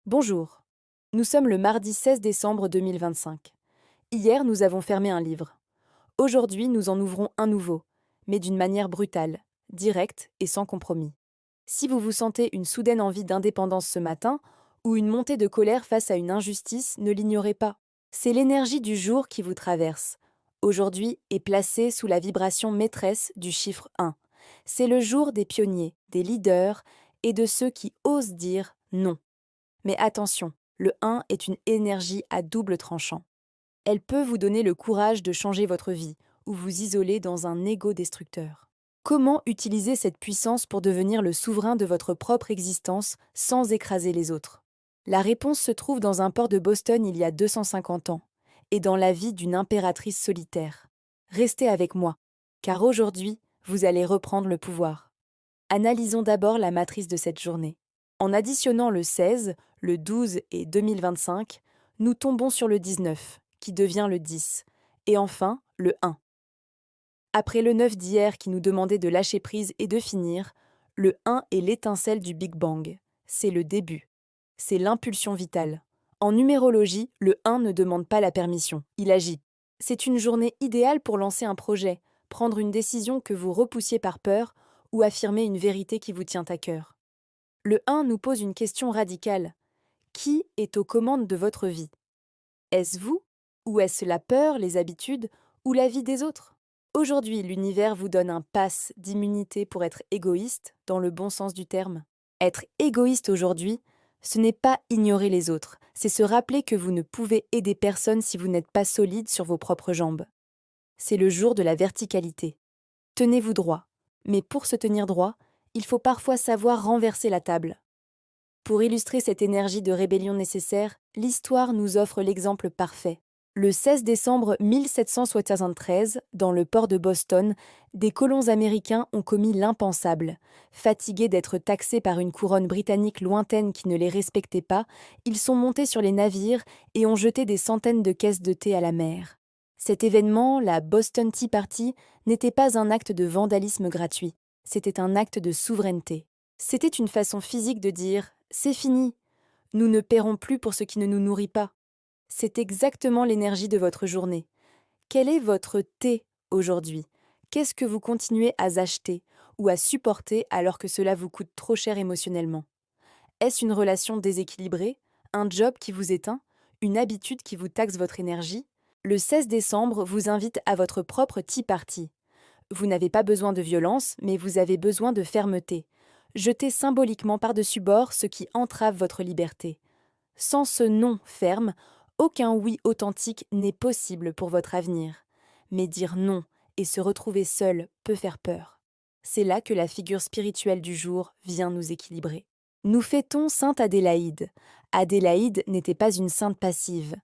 Bonjour. Nous sommes le mardi 16 décembre 2025. Hier, nous avons fermé un livre. Aujourd'hui, nous en ouvrons un nouveau, mais d'une manière brutale, directe et sans compromis. Si vous vous sentez une soudaine envie d'indépendance ce matin, ou une montée de colère face à une injustice, ne l'ignorez pas. C'est l'énergie du jour qui vous traverse. Aujourd'hui est placée sous la vibration maîtresse du chiffre 1. C'est le jour des pionniers, des leaders et de ceux qui osent dire non. Mais attention, le 1 est une énergie à double tranchant. Elle peut vous donner le courage de changer votre vie ou vous isoler dans un ego destructeur. Comment utiliser cette puissance pour devenir le souverain de votre propre existence sans écraser les autres? La réponse se trouve dans un port de Boston il y a 250 ans et dans la vie d'une impératrice solitaire. Restez avec moi, car aujourd'hui, vous allez reprendre le pouvoir. Analysons d'abord la matrice de cette journée. En additionnant le 16, le 12 et 2025, nous tombons sur le 19, qui devient le 10, et enfin le 1. Après le 9 d'hier qui nous demandait de lâcher prise et de finir, le 1 est l'étincelle du Big Bang. C'est le début. C'est l'impulsion vitale. En numérologie, le 1 ne demande pas la permission, il agit. C'est une journée idéale pour lancer un projet, prendre une décision que vous repoussiez par peur ou affirmer une vérité qui vous tient à cœur. Le 1 nous pose une question radicale. Qui est aux commandes de votre vie? Est-ce vous? Ou est-ce la peur, les habitudes ou la vie des autres? Aujourd'hui, l'univers vous donne un pass d'immunité pour être égoïste, dans le bon sens du terme. Être égoïste aujourd'hui, ce n'est pas ignorer les autres, c'est se rappeler que vous ne pouvez aider personne si vous n'êtes pas solide sur vos propres jambes. C'est le jour de la verticalité. Tenez-vous droit. Mais pour se tenir droit, il faut parfois savoir renverser la table. Pour illustrer cette énergie de rébellion nécessaire, l'histoire nous offre l'exemple parfait. Le 16 décembre 1773, dans le port de Boston, des colons américains ont commis l'impensable. Fatigués d'être taxés par une couronne britannique lointaine qui ne les respectait pas, ils sont montés sur les navires et ont jeté des centaines de caisses de thé à la mer. Cet événement, la Boston Tea Party, n'était pas un acte de vandalisme gratuit, c'était un acte de souveraineté. C'était une façon physique de dire « c'est fini, nous ne paierons plus pour ce qui ne nous nourrit pas ». C'est exactement l'énergie de votre journée. Quel est votre thé aujourd'hui? Qu'est-ce que vous continuez à acheter ou à supporter alors que cela vous coûte trop cher émotionnellement? Est-ce une relation déséquilibrée? Un job qui vous éteint? Une habitude qui vous taxe votre énergie? Le 16 décembre vous invite à votre propre tea party. Vous n'avez pas besoin de violence, mais vous avez besoin de fermeté. Jetez symboliquement par-dessus bord ce qui entrave votre liberté. Sans ce non ferme, aucun oui authentique n'est possible pour votre avenir. Mais dire non et se retrouver seul peut faire peur. C'est là que la figure spirituelle du jour vient nous équilibrer. Nous fêtons Sainte Adélaïde. Adélaïde n'était pas une sainte passive.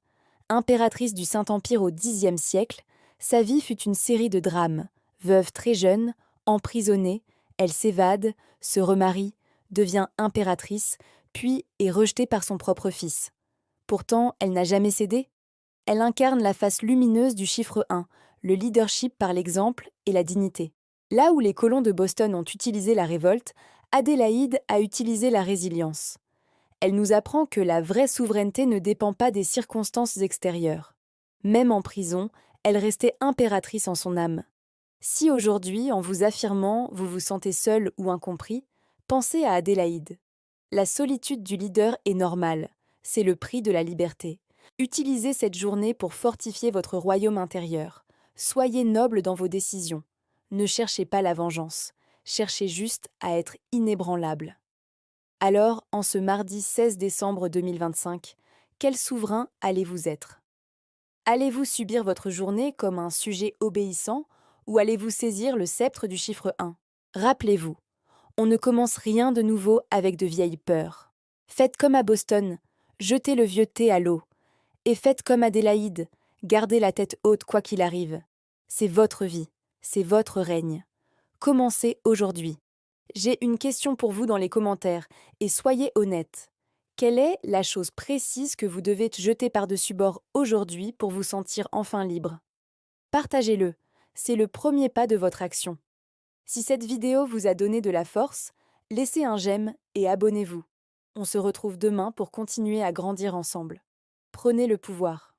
Impératrice du Saint-Empire au Xe siècle, sa vie fut une série de drames. Veuve très jeune, emprisonnée, elle s'évade, se remarie, devient impératrice, puis est rejetée par son propre fils. Pourtant, elle n'a jamais cédé. Elle incarne la face lumineuse du chiffre 1, le leadership par l'exemple et la dignité. Là où les colons de Boston ont utilisé la révolte, Adélaïde a utilisé la résilience. Elle nous apprend que la vraie souveraineté ne dépend pas des circonstances extérieures. Même en prison, elle restait impératrice en son âme. Si aujourd'hui, en vous affirmant, vous vous sentez seul ou incompris, pensez à Adélaïde. La solitude du leader est normale, c'est le prix de la liberté. Utilisez cette journée pour fortifier votre royaume intérieur. Soyez noble dans vos décisions. Ne cherchez pas la vengeance, cherchez juste à être inébranlable. Alors, en ce mardi 16 décembre 2025, quel souverain allez-vous être? Allez-vous subir votre journée comme un sujet obéissant ou allez-vous saisir le sceptre du chiffre 1? Rappelez-vous, on ne commence rien de nouveau avec de vieilles peurs. Faites comme à Boston, jetez le vieux thé à l'eau. Et faites comme Adélaïde, gardez la tête haute quoi qu'il arrive. C'est votre vie, c'est votre règne. Commencez aujourd'hui. J'ai une question pour vous dans les commentaires, et soyez honnête. Quelle est la chose précise que vous devez jeter par-dessus bord aujourd'hui pour vous sentir enfin libre? Partagez-le, c'est le premier pas de votre action. Si cette vidéo vous a donné de la force, laissez un j'aime et abonnez-vous. On se retrouve demain pour continuer à grandir ensemble. Prenez le pouvoir.